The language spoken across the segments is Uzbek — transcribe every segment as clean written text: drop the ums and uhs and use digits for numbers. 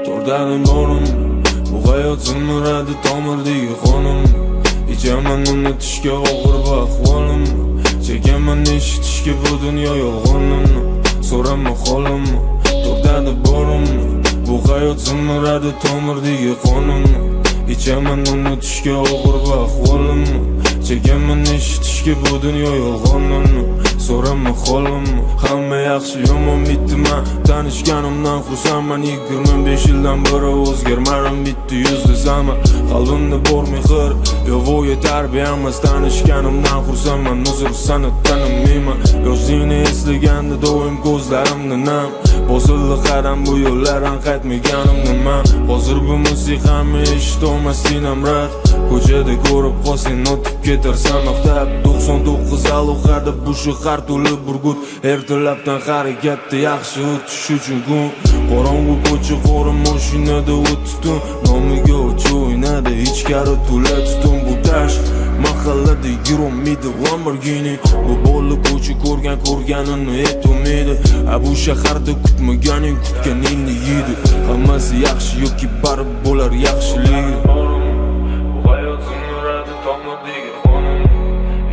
To'rdanim borim bu hayot sinmiradi tomirdagi qonim. Ichaman uni tishga og'ir bu ahvolim. Chekaman eshitishga bu dunyo yolg'onimni. So'rama holim, to'rdani borim bu hayot sinmiradi tomirdagi qonim. Ichaman uni tishga og'ir bu ahvolim. Chekaman eshitishga bu dunyo yolg'onimni. So'rama holim, hamma yaxshi yomon bittiman. Tanishganimdan xursandman, 25 yildan beri o'zgarmadim, bitta yuzli zaman. Qalbimda bor mehr, yo'vo'yi tarbiya emas. Tanishganimdan xursandman, uzr san'at tanimayman. Yoshlikni eslaganda doim ko'zlarimda nam. Bosildi qadam bu yo'llardan qaytmaganim nima. Hozir bu musiqamni eshitolmasdan amrat. Ko'chada ko'rib qolsang o'tib ketarsan maqtab. 99 alohida bu shahar to'lib burgut. Ertalabdan harakatda yaxshi o'tish uchun kun. Qorong'u ko'cha qo'rim mashinada o'tdim. Nomiga o'ynadi ichkari to'la tutun bu tash. Mahallada yurolmaydi Lamborghini. Bu bola ko'cha ko'rganini aytolmaydi. Bu shaharda kutmaganing kutganingni yeydi. Hammasi yaxshi yoki barib bo'lar yaxshiligi.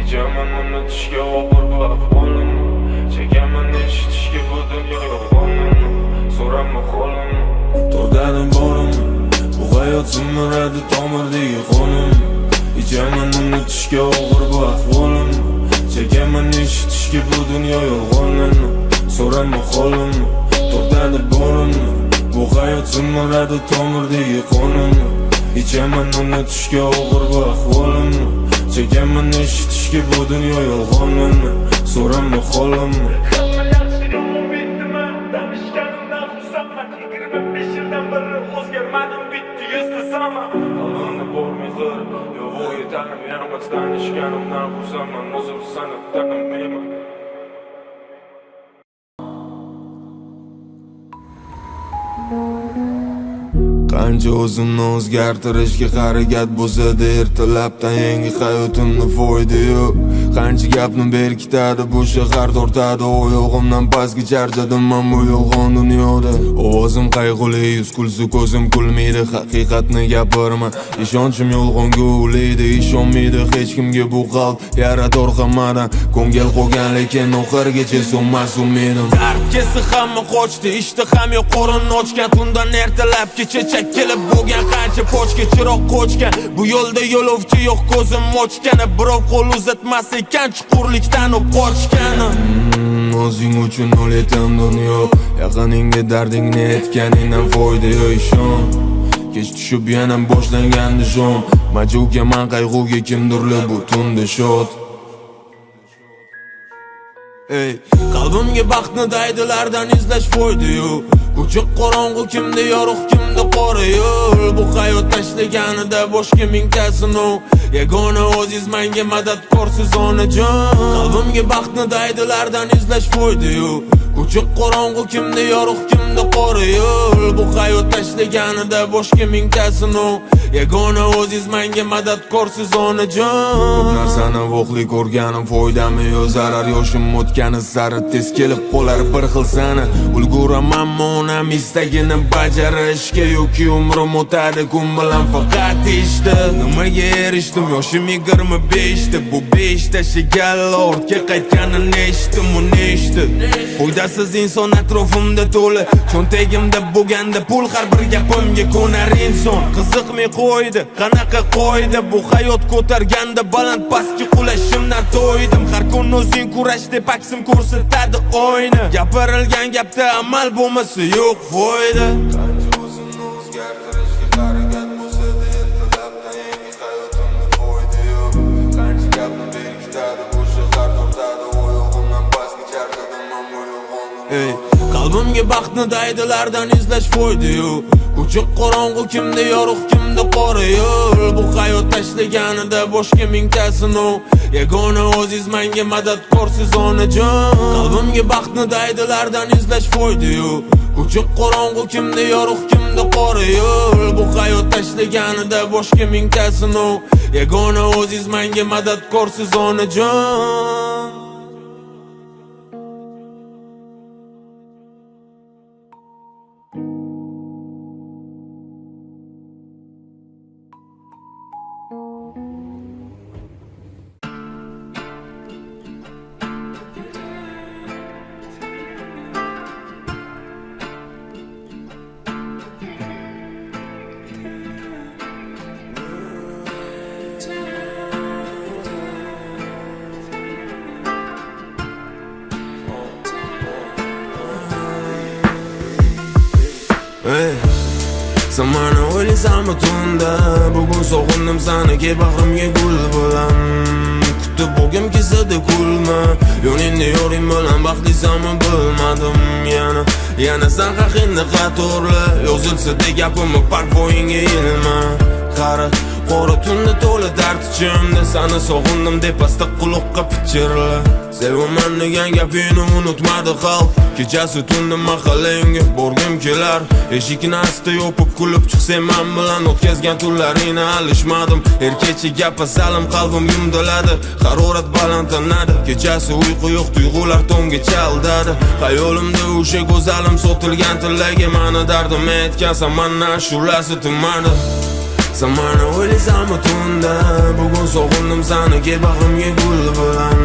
Ichaman uni tishga og'ir bu ahvolim. Chekaman eshitishga bu dunyo yolg'onimni. So'rama holim, to'rdanim borim bu hayot sinmiradi tomirdagi qonim. Ichaman uni tishga og'ir bu ahvolim. Chekaman eshitishga bu dunyo yolg'onimni. So'rama holim, to'rdanim borim bu hayot sinmiradi tomirdagi qonim. Ichaman uni tishga og'ir bu ahvolim. Chekaman eshitishga bu dunyo yolg'onimni. So'rama holim. Hamma yaxshi yomon bittiman. Tanishganimdan xursandman, 25 yildan beri o'zgarmadim, bitta yuzli zaman. Qalbimda bor mehr, yo'vo'yi tarbiya emas. Tanishganimdan xursandman, uzr san'at tanimayman. Qancha o'zimni o'zgartirishga harakat bo'lsa-da, ertalabdan yangi hayotimni foyda yo'q. Qancha gapni berkitadi bu shahar tortadi. Oyog'imdan pastga charchadim men bu yolg'on dunyoda. Ovozim qayg'uli, yuz kulsa ko'zim kulmaydi. Haqiqatni gapiraman, ishonchim yolg'onga ulaydi. Ishonmaydi hech kimga bu qalb yarador hammadan. Ko'ngil qo'ygan lekin oxirigacha so'nmas umidim. Dard kelsa hamma qochdi, ishtaham yo'q qo'rinni ochgan. Tundan ertalabgacha kelib bo'lgan qancha pochka chiroq qochgan. Bu yo'lda yo'lovchi yo'q, ko'zim ochgani. Birov qo'l uzatmas ekan chuqurlikdan qochgani. O'zing uchun o'latam dunyo. Yaqiningga dardingni aytganingdan foyda yo'q, ishon. Kech tushib yana boshlangandi shom. Majuga man qayg'uga kimdirli bu tunda shod. Qalbimga baxtni daydilardan izlash foyda yo'q. Ko'cha qorong'u, kimda yorug' kimda qora yo'l. Bu hayot tashlaganida boshqa mingtasin u. Yagona o'ziz menga madadkorsiz onajon. Qalbimga baxtni daydilardan izlash foyda yo'q. Ko'cha qorong'u, kimda yorug' kimda qora yo'l. Bu hayot tashlaganida boshqa mingtasin u. Yagona o'ziz menga madadkorsiz onajon. Ko'p narsani voqli ko'rganim foydami yo zarar. Yoshim o'tgani sari tez kelib qolar bir xil sana. Ulguramanmi onam istagini bajarishga yoki umrim o'tadi kun bilan faqat ishda. Nimaga erishdim yoshim 25da. Bu 5 tashigan ortga qaytganini eshitdim, uni eshitdi. Foydasiz inson atrofimda to'la. Cho'ntagimda bo'lganda pul har bir gapimga ko'nar inson. Qiziqmay qo'ydi, qanaqa qo'ydi. Bu hayot ko'targanda baland pastga qulashimdan to'ydim. Har kun o'zing kurash deb aksim ko'rsatadi oyna. Gapirilgan gapda amal bo'lmasa yo'q foyda. Qancha o'zimni o'zgartirishga harakat bo'lsa-da, ertalabdan yangi hayotimni foyda yo'q. Qancha gapni berkitadi bu shahar tortadi. Oyog'imdan pastga charchadim men bu yolg'onni. Qalbimga baxtni daydilardan izlash foyda yo'q. Ko'cha qorong'u, kimda yorug' kimda qora yo'l. Bu hayot tashlaganida boshqa mingtasin u. Yagona o'ziz menga madadkorsiz onajon. Qalbimga baxtni daydilardan izlash foyda yo'q. Ko'cha qorong'u, kimda yorug' kimda qora yo'l. Bu hayot tashlaganida boshqa mingtasin u. Yagona o'ziz menga madadkorsiz onajon. Hey, sen meni o'ylaysanmi tunda? Bugun sog'indim seni ki bag'rimga gul bilan. Kutib bo'lgim kelsa-da kulma. Yo'lingda yo'ling bilan baxtlisanmi bilmadim. Yana sen haqingda qatorli yozilsa-da gapimni parvoyingga ilma. Qora tunda to'la dard ichimda seni sog'indim deb pastda quloqqa pichirla. Sevaman degan gapingni unutmadi xalq. Kechasi tunda mahallangga borgim kelar. Eshikni asta yopib kulib chiqsam men bilan o'tkazgan tunlaringni alishmadim. Erkakcha gapga salim qalbim yumdaladi. Harorat balandlanadi. Kechasi uyqu yo'q, tuyg'ular tongacha aldadi. Xayolimda o'sha go'zalim sotilgan tilagi meni dardim aytgansan, mana ashulasi tinmadi. Sen meni o'ylaysanmi tunda? Bugun sog'indim seni ki bag'rimga gul bilan.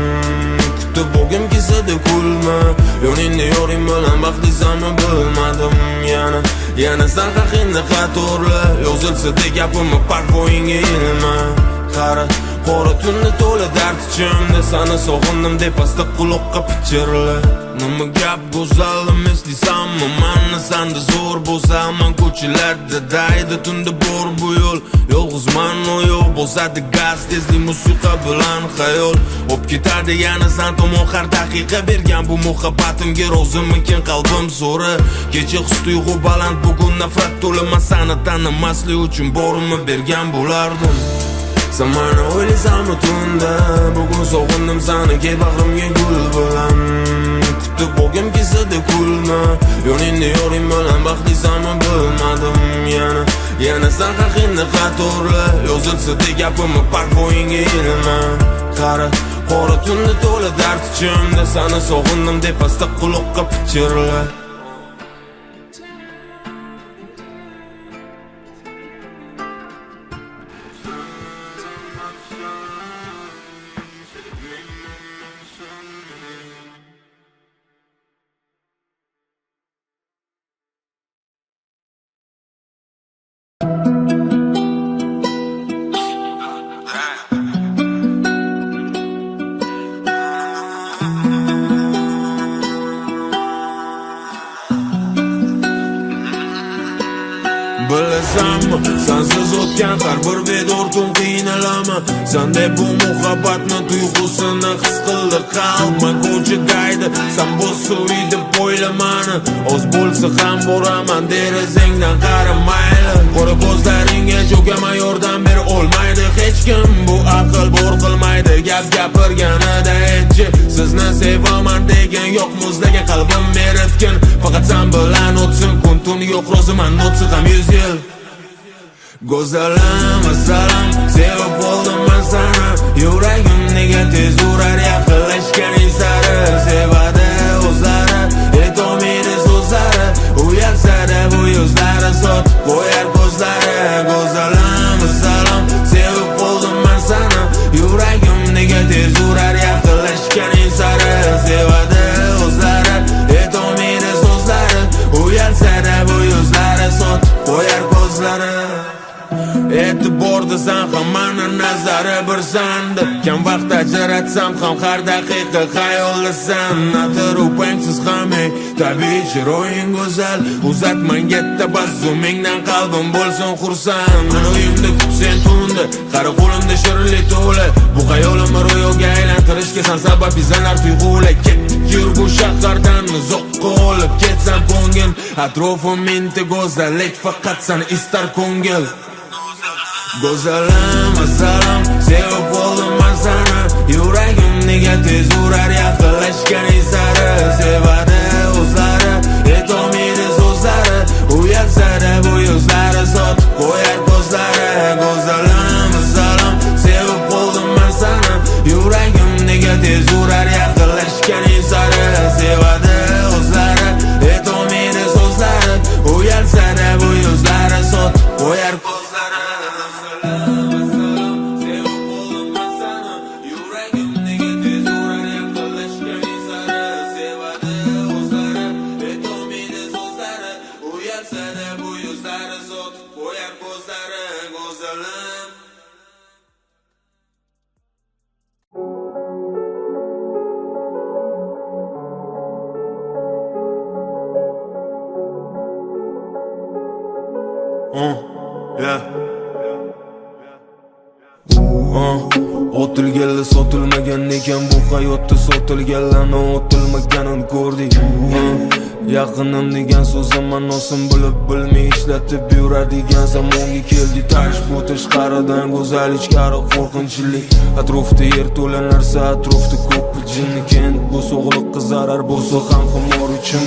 Kutib bo'lgim kelsa-da kulma. Yo'lingda yo'ling bilan baxtlisanmi bilmadim. Yana sen haqingda qatorli yozilsa-da gapimni parvoyingga ilma. Qora tunda to'la dard ichimda seni sog'indim deb pastda quloqqa pichirla. Nima gap go'zalim eslaysanmi? Meni senda zo'r bo'lsa men ko'chalarda daydi tunda bor bu yo'l. Yolg'izman o yo'q bo'lsa-da gaz tezlik musiqa bilan xayol o'p ketadi yana sen tomon har daqiqa bergan bu muhabbatimga rozimikin qalbim so'ri. Kecha his-tuyg'u baland, bugun nafrat to'la, men seni tanimaslik uchun borimni bergan bo'lardim. Sen meni o'ylaysanmi tunda? Bugun sog'indim seni ki bag'rimga gul bilan. Kutib bo'lgim kelsa-da kulma. Yo'lingda yo'ling bilan baxtlisanmi bilmadim. Yana sen haqingda qatorli yozilsa-da gapimni parvoyingga ilma. Qora tunda to'la dard ichimda seni sog'indim deb pastda quloqqa pichirla. Bilasanmi, sensiz o'tgan har bir bedor tun qiynalaman. Sen deb bu muhabbatni tuyg'usini his qildi qalb. Men ko'chadaydi, sen bo'lsa uyda poylamani. Oz bo'lsa ham boraman derazangdan qaramayli. Qora ko'zlaringga cho'kaman, yordam ber olmaydi hech kim. Bu aql bor qilmaydi gap gapirganida aytchi. Sizni sevaman degan yo'q muzlagan qalbim meritkin. Faqat sen bilan o'tsin kun tun yo'q roziman o'tsa ham 100 yil. Go'zalim assalam, sevib bo'ldim men seni. Yuragim nega tez urar yaqinlashganing sari. Sevadi o'zlari, aytolmaydi so'zlari. Uyalsa-da bu yuzlari sotib qo'yar ko'zlari. Go'zalim assalam, sevib bo'ldim men seni. Yuragim nega tez urar yaqinlashganing sari. Sevadi o'zlari, aytolmaydi so'zlari. Uyalsa-da bu yuzlari sotib qo'yar ko'zlari. E'tiborda sen ham meni nazari bir sanda. Kam vaqt ajratsam ham har daqiqa xayollasam. Atrofingsiz ham tabiiy chiroying go'zal. Uzatmanga tabassumingdan qalbim bo'lsin xursand. Meni uyimda kutsen tunda, qari qo'limda shirinlik to'la. Bu xayolimni ro'yoga aylantirishga sen sabab izanar tuyg'ular. Ketdik yur bu shahardan uzoqqa olib ketsam ko'ngil. Atrofim menda go'zallik, faqat sen istar ko'ngil. Go'zalim assalam, sevib bo'ldim men seni. Yuragim nega tez urar yaqinlashganing sari. Sevadi o'zlari, aytolmaydi so'zlari. Uyalsa-da bu yuzlari sotib qo'yar ko'zlari. Go'zalim assalam, sevib bo'ldim men seni. Yuragim nega tez urar yaqinlashganing sari. Sevadi o'zlari, aytolmaydi so'zlari. Uyalsa-da bu yuzlari sotib qo'yar ko'zlari. Sevib bo'ldim men seni. Yuragim nega tez urar yaqinlashganing sari. Yeah. Otilganlar sotilmagan ekan bu hayotda sotilganlarni otilmaganini ko'rdik. Yaqinım degan so'zim ma'nosin bilib-bilmay ishlatib yuradigan zamonga keldi. Tash bu tashqaridan go'zal, ichkari qo'rqinchli. Atrofda yer to'la narsa, atrofda ko'p jinni. Kent bu sog'liqqa zarar bo'lsa ham xumor uchun.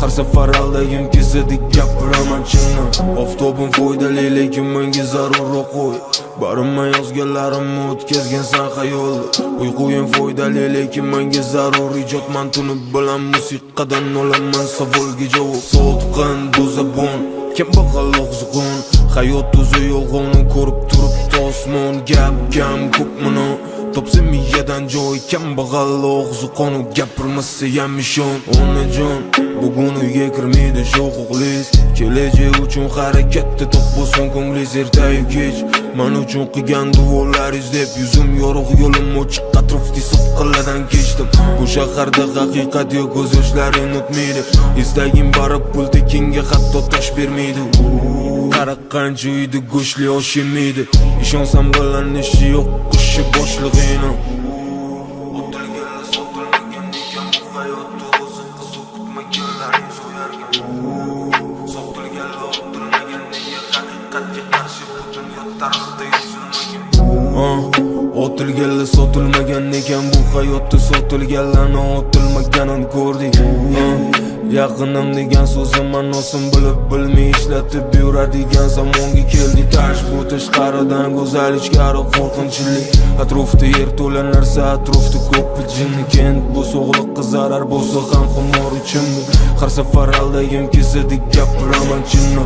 Har safar aldagim kesadik gapiraman chinni. Oftobim foydali lekin menga zarurroq qo'y. Barimman yozganlarimni o'tkazgansan xayolda. Uyquyim foydali lekin menga zarur ijodman. Tunib bilan musiqadan olaman savolga javob. So'tqin bu zabon kim baqal og'zg'on. Hayot o'zi yolg'onni ko'rib turibdi osmon. Gap kam ko'p meni topsa miyadan joy. Kambag'al og'zi qonu gapirmasa ham ishon. Onajon bugun uyga kirmaydi sho'xuqliz. Kelajak uchun harakatda top bo'lsin ko'nglingiz ertayu kech. Men uchun qilgan duolaringiz deb yuzim yorug' yo'lim ochiq atrofda so'qqilardan kechdim. Bu shaharda haqiqat yo'q, ko'z yoshlaring o'tmaydi. Istagim barib pul tekinga hatto tosh bermaydi. Qaraq qancha uyda go'shtli osh yemaydi. Ishonsam bilan ishi yo'q qishi boshlig'ini. Otilganlar sotilmagan ekan bu hayotda o'zi qiziq kutmaganlaring so'yargan. Sotilganlar otilmagan nega haqiqatga qarshi butun yot tarixda yozilmagan. Otilganlar sotilmagan ekan bu hayotda sotilganlarni otilmaganini ko'rdik. Yaqinım degan so'zim ma'nosin bilib-bilmay ishlatib yuradigan zamonga keldi. Tash bu tashqaridan go'zal, ichkari qo'rqinchli. Atrofda yer to'la narsa, atrofda ko'p jinni. Kent bu sog'liqqa zarar bo'lsa ham xumor uchun. Har safar aldagim kesadik gapiraman chinni.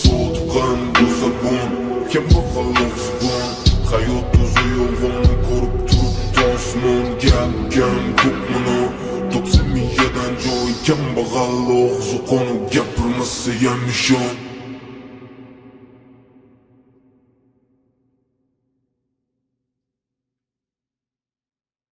So'tqin bu zabon kim baqal og'zg'on. Hayot o'zi yolg'onni ko'rib turibdi osmon. Gap kam ko'p meni topsa miyadan joy. Kambag'al og'zi qonu gapirmasa ham ishon.